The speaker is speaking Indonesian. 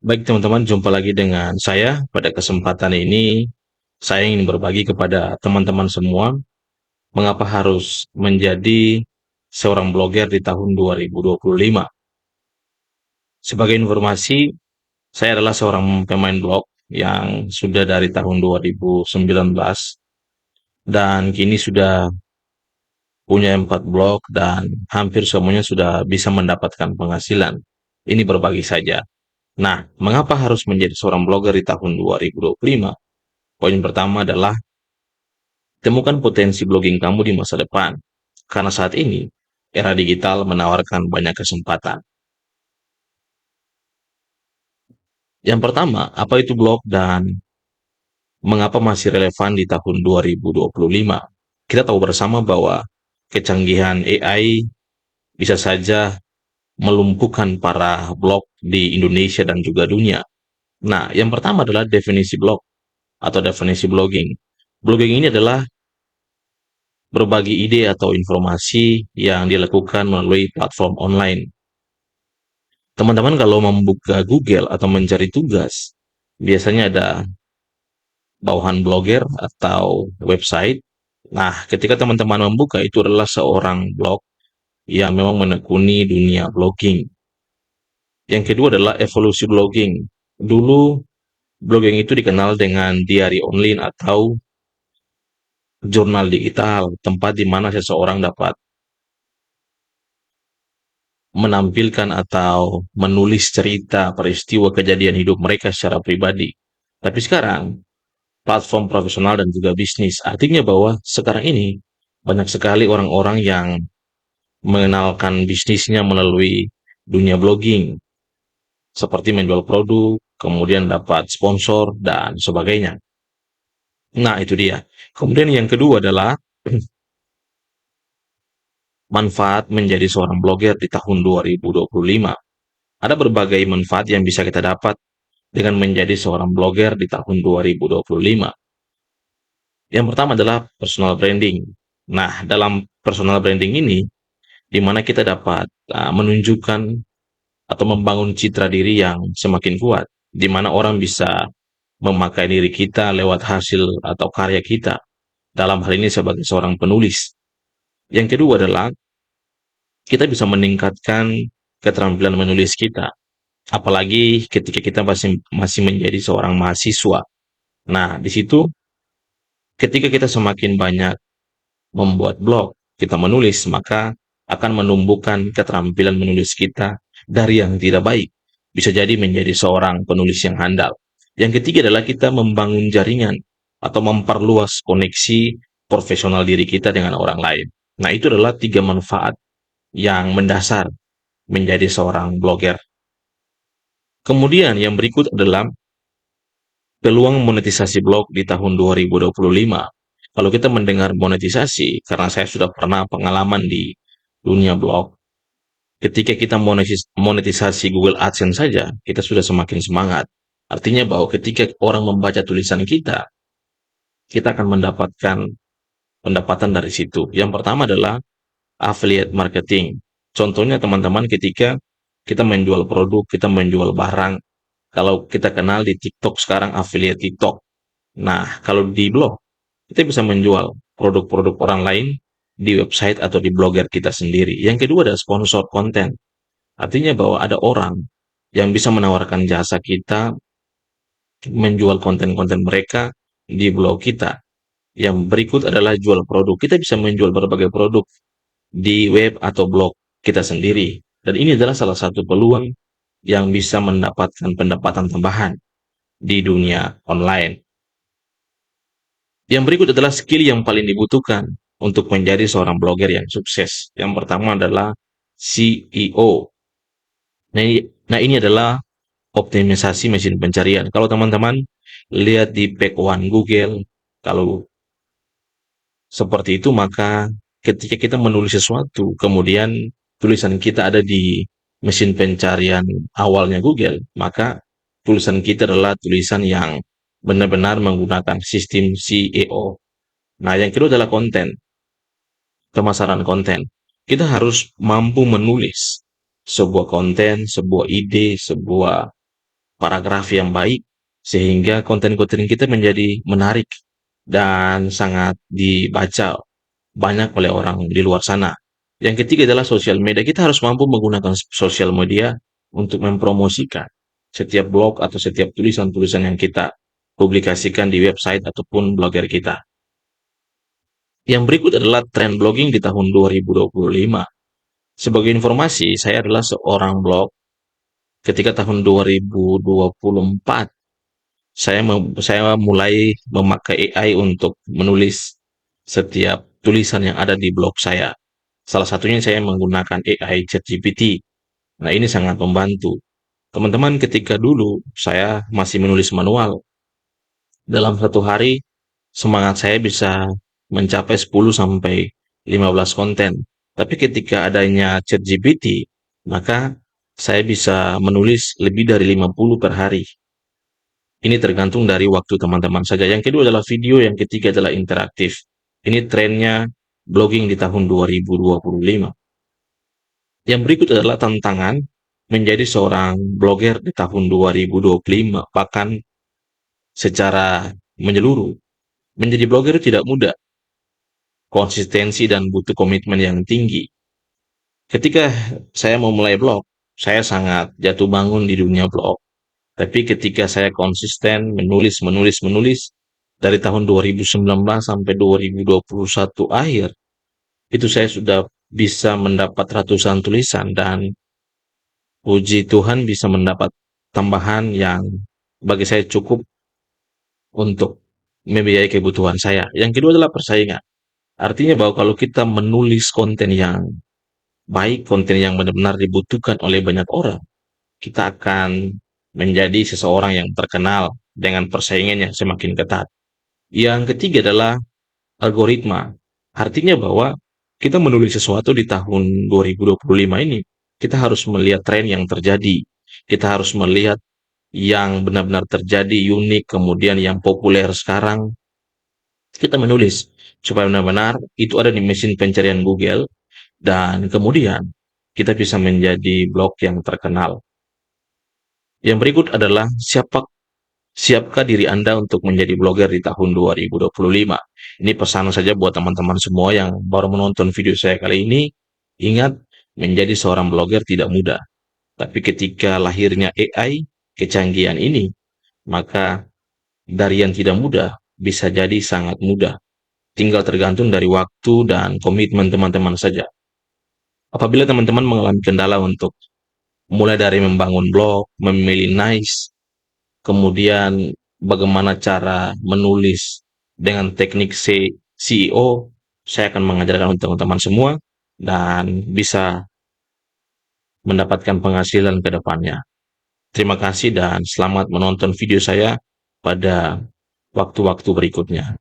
Baik teman-teman, jumpa lagi dengan saya. Pada kesempatan ini, saya ingin berbagi kepada teman-teman semua, mengapa harus menjadi seorang blogger di tahun 2025. Sebagai informasi, saya adalah seorang pemain blog yang sudah dari tahun 2019, dan kini sudah punya 4 blog dan hampir semuanya sudah bisa mendapatkan penghasilan. Ini berbagi saja. Nah, mengapa harus menjadi seorang blogger di tahun 2025? Poin pertama adalah temukan potensi blogging kamu di masa depan. Karena saat ini, era digital menawarkan banyak kesempatan. Yang pertama, apa itu blog dan mengapa masih relevan di tahun 2025? Kita tahu bersama bahwa kecanggihan AI bisa saja melumpuhkan para blog di Indonesia dan juga dunia. Nah, yang pertama adalah definisi blog atau definisi blogging. Blogging ini adalah berbagi ide atau informasi yang dilakukan melalui platform online. Teman-teman kalau membuka Google atau mencari tugas, biasanya ada bawahan blogger atau website. Nah, ketika teman-teman membuka, itu adalah seorang blog yang memang menekuni dunia blogging. Yang kedua adalah evolusi blogging. Dulu, blogging itu dikenal dengan diary online atau jurnal digital, tempat di mana seseorang dapat menampilkan atau menulis cerita peristiwa kejadian hidup mereka secara pribadi. Tapi sekarang, platform profesional dan juga bisnis. Artinya bahwa sekarang ini banyak sekali orang-orang yang mengenalkan bisnisnya melalui dunia blogging, seperti menjual produk, kemudian dapat sponsor, dan sebagainya. Nah, itu dia. Kemudian yang kedua adalah manfaat menjadi seorang blogger di tahun 2025. Ada berbagai manfaat yang bisa kita dapat dengan menjadi seorang blogger di tahun 2025. Yang pertama adalah personal branding. Nah, dalam personal branding ini, di mana kita dapat menunjukkan atau membangun citra diri yang semakin kuat, di mana orang bisa memakai diri kita lewat hasil atau karya kita, dalam hal ini sebagai seorang penulis. Yang kedua adalah kita bisa meningkatkan keterampilan menulis kita, apalagi ketika kita masih masih menjadi seorang mahasiswa. Nah, di situ ketika kita semakin banyak membuat blog, kita menulis, maka akan menumbuhkan keterampilan menulis kita dari yang tidak baik. Bisa jadi menjadi seorang penulis yang handal. Yang ketiga adalah kita membangun jaringan atau memperluas koneksi profesional diri kita dengan orang lain. Nah, itu adalah 3 manfaat yang mendasar menjadi seorang blogger. Kemudian yang berikut adalah peluang monetisasi blog di tahun 2025. Kalau kita mendengar monetisasi, karena saya sudah pernah pengalaman di dunia blog, ketika kita monetisasi Google AdSense saja, kita sudah semakin semangat. Artinya bahwa ketika orang membaca tulisan kita akan mendapatkan pendapatan dari situ. Yang pertama adalah affiliate marketing. Contohnya teman-teman ketika kita menjual produk, kita menjual barang, kalau kita kenal di TikTok sekarang affiliate TikTok. Nah, kalau di blog, kita bisa menjual produk-produk orang lain di website atau di blogger kita sendiri. Yang kedua adalah sponsor konten. Artinya bahwa ada orang yang bisa menawarkan jasa kita menjual konten-konten mereka di blog kita. Yang berikut adalah jual produk. Kita bisa menjual berbagai produk di web atau blog kita sendiri. Dan ini adalah salah satu peluang yang bisa mendapatkan pendapatan tambahan di dunia online. Yang berikut adalah skill yang paling dibutuhkan untuk menjadi seorang blogger yang sukses. Yang pertama adalah SEO. Nah ini adalah optimisasi mesin pencarian. Kalau teman-teman lihat di page one Google, kalau seperti itu maka ketika kita menulis sesuatu, kemudian tulisan kita ada di mesin pencarian awalnya Google, maka tulisan kita adalah tulisan yang benar-benar menggunakan sistem SEO. Nah, yang kedua adalah konten, pemasaran konten. Kita harus mampu menulis sebuah konten, sebuah ide, sebuah paragraf yang baik, sehingga konten-konten kita menjadi menarik dan sangat dibaca banyak oleh orang di luar sana. Yang ketiga adalah sosial media. Kita harus mampu menggunakan sosial media untuk mempromosikan setiap blog atau setiap tulisan-tulisan yang kita publikasikan di website ataupun blogger kita. Yang berikut adalah tren blogging di tahun 2025. Sebagai informasi, saya adalah seorang blog ketika tahun 2024. Saya mulai memakai AI untuk menulis setiap tulisan yang ada di blog saya. Salah satunya saya menggunakan AI ChatGPT. Nah, ini sangat membantu. Teman-teman, ketika dulu saya masih menulis manual, dalam satu hari semangat saya bisa mencapai 10 sampai 15 konten. Tapi ketika adanya ChatGPT, maka saya bisa menulis lebih dari 50 per hari. Ini tergantung dari waktu teman-teman saja. Yang kedua adalah video, yang ketiga adalah interaktif. Ini trennya blogging di tahun 2025. Yang berikut adalah tantangan menjadi seorang blogger di tahun 2025, bahkan secara menyeluruh. Menjadi blogger tidak mudah, konsistensi dan butuh komitmen yang tinggi. Ketika saya mau mulai blog, saya sangat jatuh bangun di dunia blog. Tapi ketika saya konsisten menulis dari tahun 2019 sampai 2021 akhir, itu saya sudah bisa mendapat ratusan tulisan dan puji Tuhan bisa mendapat tambahan yang bagi saya cukup untuk membiayai kebutuhan saya. Yang kedua adalah persaingan. Artinya bahwa kalau kita menulis konten yang baik, konten yang benar-benar dibutuhkan oleh banyak orang, kita akan menjadi seseorang yang terkenal dengan persaingan yang semakin ketat. Yang ketiga adalah algoritma. Artinya bahwa kita menulis sesuatu di tahun 2025 ini, kita harus melihat tren yang terjadi. Kita harus melihat yang benar-benar terjadi unik, kemudian yang populer sekarang. Kita menulis supaya benar-benar itu ada di mesin pencarian Google dan kemudian kita bisa menjadi blog yang terkenal. Yang berikut adalah siapkah diri Anda untuk menjadi blogger di tahun 2025? Ini pesan saja buat teman-teman semua yang baru menonton video saya kali ini. Ingat, menjadi seorang blogger tidak mudah. Tapi ketika lahirnya AI, kecanggihan ini, maka dari yang tidak mudah bisa jadi sangat mudah. Tinggal tergantung dari waktu dan komitmen teman-teman saja. Apabila teman-teman mengalami kendala untuk mulai dari membangun blog, memilih niche, kemudian bagaimana cara menulis dengan teknik CEO, saya akan mengajarkan untuk teman-teman semua dan bisa mendapatkan penghasilan ke depannya. Terima kasih dan selamat menonton video saya pada waktu-waktu berikutnya.